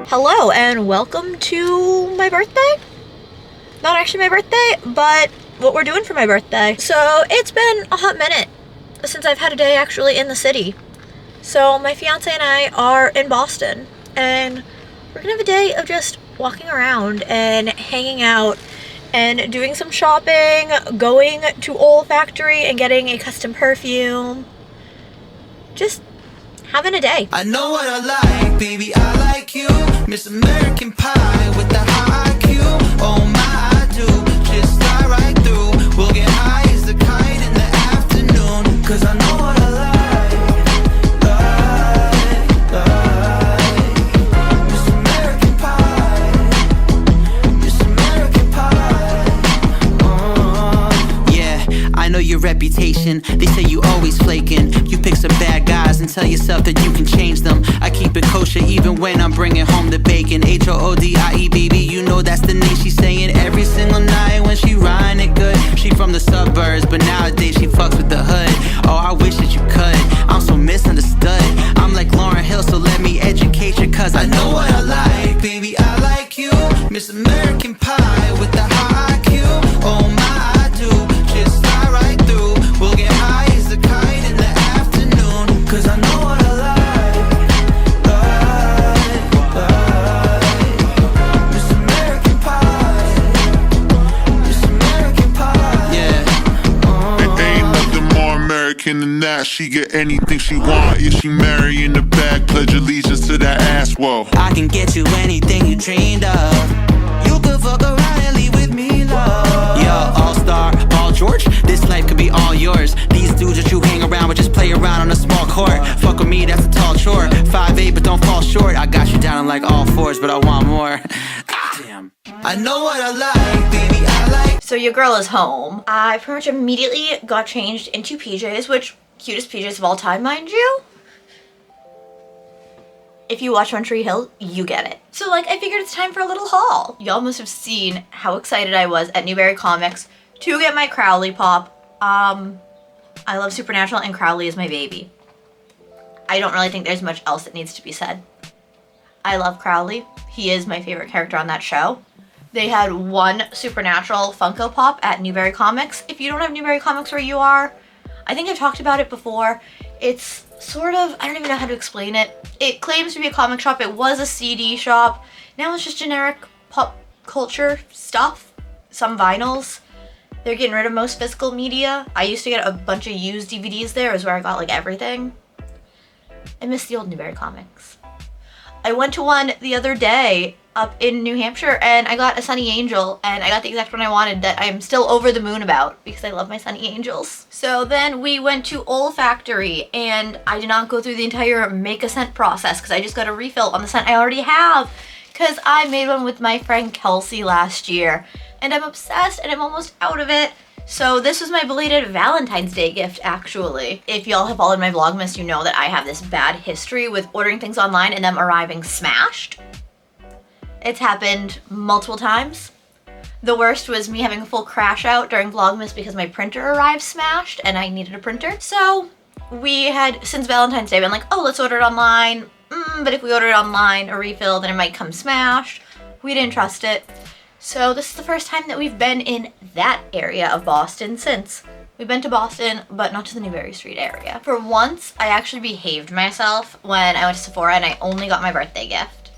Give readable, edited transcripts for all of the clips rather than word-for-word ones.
Hello and welcome to my birthday. Not actually my birthday, but what we're doing for my birthday. So it's been a hot minute since I've had a day actually in the city. So my fiance and I are in Boston and we're gonna have a day of just walking around and hanging out and doing some shopping, going to Olfactory and getting a custom perfume. Just having a day. I know what I like, baby, I like you. Miss American Pie with the high IQ. Oh my, I do, just slide right through. We'll get high as the kite in the afternoon. Cause I know what I like. Miss American Pie, Miss American Pie. Yeah, I know your reputation. They say you always flaking. You pick some bad guys and tell yourself that you can change them. I keep it kosher even when I'm bringing home the bacon. Hoodie, baby, you know that's the name she's saying every single night when she riding it good. She from the suburbs, but nowadays she fucks with the hood. Oh, I wish that you could. I'm so misunderstood. I'm like Lauryn Hill, so let me educate you. Cause I know what I like, baby, I like you. Miss American Pie with the high IQ. Oh my, I do, just slide right through. We'll get high as the kite in the afternoon. Cause I know what I like. Miss American Pie, Miss American Pie. Yeah. Ain't nothing more American than that. She get anything she want if she marry in the bag. Pledge allegiance to that ass, whoa. I can get you anything you dreamed of. You could fuck around and leave with me, love. Yo, all-star, Ball George, this life could be all yours. These dudes that you hang around with just play around on a small court. Fuck with me, that's a tall chore. 5'8", but don't fall short. I got you down on like all fours, but I want more. Damn. I know what I like, baby, I like. So your girl is home. I pretty much immediately got changed into PJs, which cutest PJs of all time, mind you. If you watch One Tree Hill, you get it. So like, I figured it's time for a little haul. Y'all must have seen how excited I was at Newberry Comics to get my Crowley pop. I love Supernatural and Crowley is my baby. I don't really think there's much else that needs to be said. I love Crowley. He is my favorite character on that show. They had one Supernatural Funko Pop at Newberry Comics. If you don't have Newberry Comics where you are, I think I've talked about it before. It's sort of, I don't even know how to explain it. It claims to be a comic shop. It was a CD shop. Now it's just generic pop culture stuff. Some vinyls. They're getting rid of most physical media. I used to get a bunch of used DVDs there. Is where I got like everything. I miss the old Newberry Comics. I went to one the other day up in New Hampshire and I got a Sunny Angel and I got the exact one I wanted that I'm still over the moon about because I love my Sunny Angels. So then we went to Olfactory and I did not go through the entire make a scent process because I just got a refill on the scent I already have because I made one with my friend Kelsey last year and I'm obsessed and I'm almost out of it. So this was my belated Valentine's Day gift, actually. If y'all have followed my Vlogmas, you know that I have this bad history with ordering things online and them arriving smashed. It's happened multiple times. The worst was me having a full crash out during Vlogmas because my printer arrived smashed and I needed a printer. So we had, since Valentine's Day, been like, oh, let's order it online. But if we order it online, a refill, then it might come smashed. We didn't trust it. So this is the first time that we've been in that area of Boston since. We've been to Boston, but not to the Newberry Street area. For once, I actually behaved myself when I went to Sephora and I only got my birthday gift,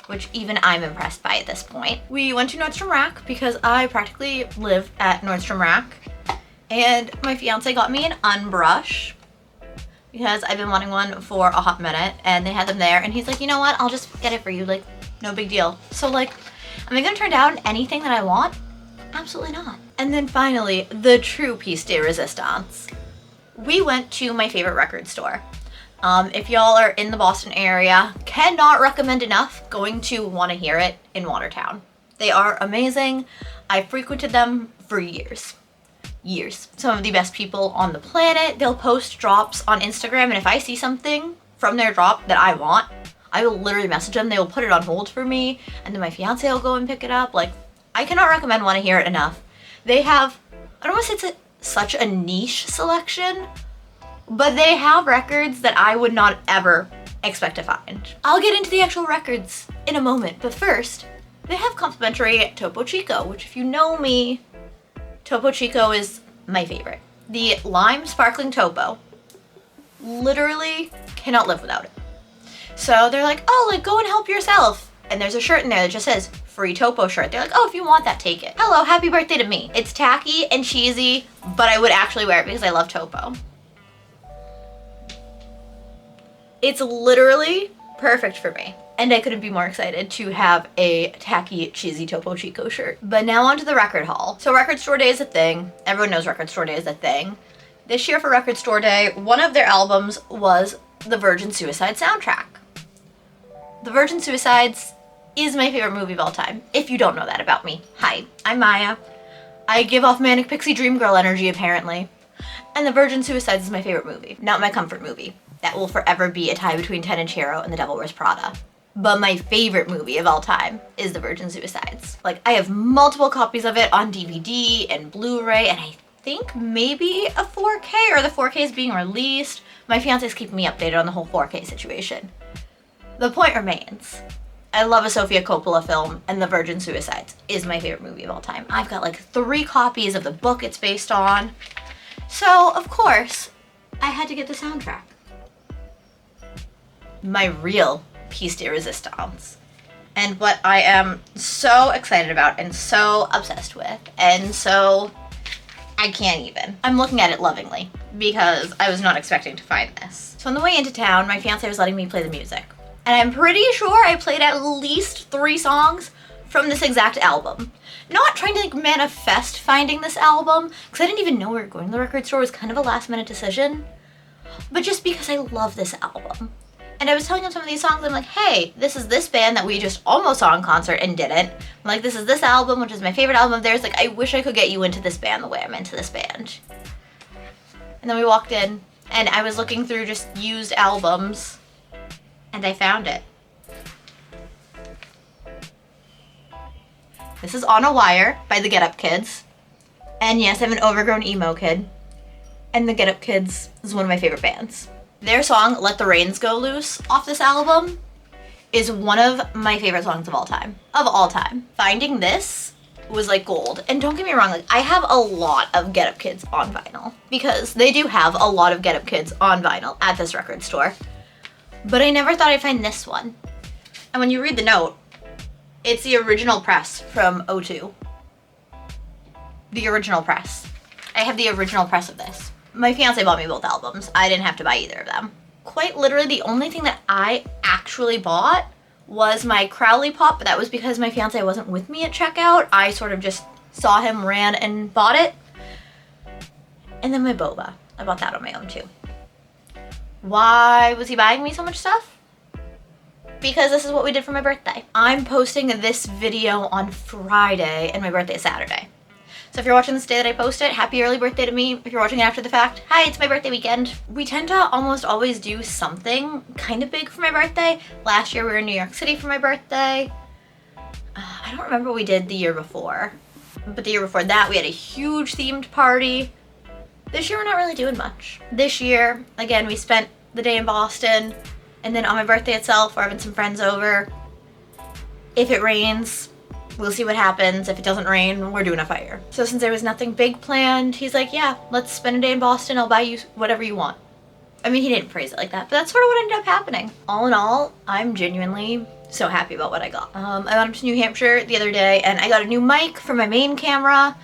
which even I'm impressed by at this point. We went to Nordstrom Rack because I practically live at Nordstrom Rack, and my fiance got me an unbrush because I've been wanting one for a hot minute and they had them there and he's like, you know what, I'll just get it for you, like, no big deal. So like, am I gonna turn down anything that I want? Absolutely not. And then finally, the true piece de resistance. We went to my favorite record store. If y'all are in the Boston area, cannot recommend enough going to Wanna Hear It in Watertown. They are amazing. I frequented them for years. Some of the best people on the planet. They'll post drops on Instagram and if I see something from their drop that I want, I will literally message them. They will put it on hold for me and then my fiance will go and pick it up. Like, I cannot recommend Wanna Hear It enough. They have, I don't want to say it's such a niche selection, but they have records that I would not ever expect to find. I'll get into the actual records in a moment. But first, they have complimentary Topo Chico, which if you know me, Topo Chico is my favorite. The lime sparkling Topo. Literally cannot live without it. So they're like, oh, like go and help yourself. And there's a shirt in there that just says free Topo shirt. They're like, oh, if you want that, take it. Hello, happy birthday to me. It's tacky and cheesy, but I would actually wear it because I love Topo. It's literally perfect for me. And I couldn't be more excited to have a tacky, cheesy Topo Chico shirt. But now onto the record haul. So Record Store Day is a thing. Everyone knows Record Store Day is a thing. This year for Record Store Day, one of their albums was the Virgin Suicide soundtrack. The Virgin Suicides is my favorite movie of all time. If you don't know that about me. Hi, I'm Maya. I give off Manic Pixie Dream Girl energy, apparently. And The Virgin Suicides is my favorite movie. Not my comfort movie. That will forever be a tie between Ten Inch Hero and The Devil Wears Prada. But my favorite movie of all time is The Virgin Suicides. Like, I have multiple copies of it on DVD and Blu-ray, and I think maybe a 4K, or the 4K is being released. My fiance's keeping me updated on the whole 4K situation. The point remains, I love a Sofia Coppola film, and The Virgin Suicides is my favorite movie of all time. I've got like 3 copies of the book it's based on. So, of course, I had to get the soundtrack. My real piece de resistance. And what I am so excited about and so obsessed with, and so I can't even. I'm looking at it lovingly because I was not expecting to find this. So on the way into town, my fiance was letting me play the music. And I'm pretty sure I played at least 3 songs from this exact album. Not trying to like manifest finding this album, because I didn't even know we were going to the record store. It was kind of a last minute decision. But just because I love this album. And I was telling him some of these songs, I'm like, hey, this is this band that we just almost saw in concert and didn't. I'm like, this is this album, which is my favorite album of theirs. Like, I wish I could get you into this band the way I'm into this band. And then we walked in, and I was looking through just used albums, and I found it. This is On a Wire by the Get Up Kids. And yes, I'm an overgrown emo kid. And the Get Up Kids is one of my favorite bands. Their song, Let the Reins Go Loose, off this album, is one of my favorite songs of all time. Of all time. Finding this was like gold. And don't get me wrong, like I have a lot of Get Up Kids on vinyl. Because they do have a lot of Get Up Kids on vinyl at this record store. But I never thought I'd find this one. And when you read the note, it's the original press from '02. The original press. I have the original press of this. My fiance bought me both albums. I didn't have to buy either of them. Quite literally, the only thing that I actually bought was my Crowley Pop, but that was because my fiance wasn't with me at checkout. I sort of just saw him, ran, and bought it. And then my boba. I bought that on my own too. Why was he buying me so much stuff? Because this is what we did for my birthday. I'm posting this video on Friday, and my birthday is Saturday. So if you're watching this day that I post it, happy early birthday to me. If you're watching it after the fact, hi, it's my birthday weekend. We tend to almost always do something kind of big for my birthday. Last year we were in New York City for my birthday. I don't remember what we did the year before, but the year before that we had a huge themed party. This year we're not really doing much. This year, again, we spent the day in Boston, and then on my birthday itself, we're having some friends over. If it rains, we'll see what happens. If it doesn't rain, we're doing a fire. So since there was nothing big planned, he's like, yeah, let's spend a day in Boston. I'll buy you whatever you want. I mean, he didn't phrase it like that, but that's sort of what ended up happening. All in all, I'm genuinely so happy about what I got. I went up to New Hampshire the other day, and I got a new mic for my main camera.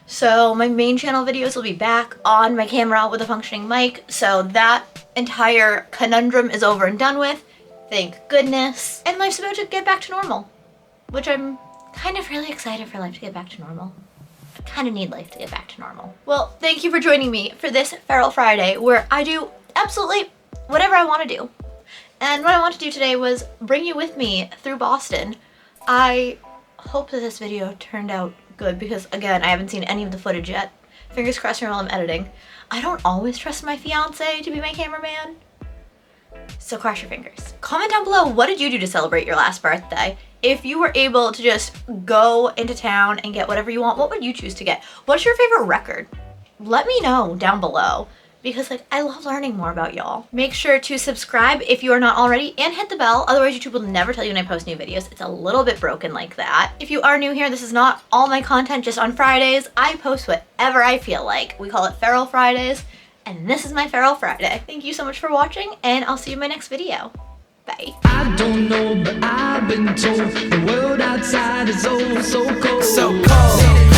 So my main channel videos will be back on my camera with a functioning mic. So that entire conundrum is over and done with. Thank goodness. And life's about to get back to normal, which I'm kind of really excited for life to get back to normal. I kind of need life to get back to normal. Well, thank you for joining me for this Feral Friday, where I do absolutely whatever I want to do. And what I want to do today was bring you with me through Boston. I hope that this video turned out good because, again, I haven't seen any of the footage yet. Fingers crossed while I'm editing. I don't always trust my fiance to be my cameraman, so cross your fingers. Comment down below, what did you do to celebrate your last birthday? If you were able to just go into town and get whatever you want, what would you choose to get? What's your favorite record? Let me know down below. because like I love learning more about y'all. Make sure to subscribe if you are not already and hit the bell, otherwise YouTube will never tell you when I post new videos. It's a little bit broken like that. If you are new here, this is not all my content just on Fridays. I post whatever I feel like. We call it Feral Fridays, and this is my Feral Friday. Thank you so much for watching, and I'll see you in my next video. Bye. I don't know, but I've been told the world outside is oh so cold. So cold.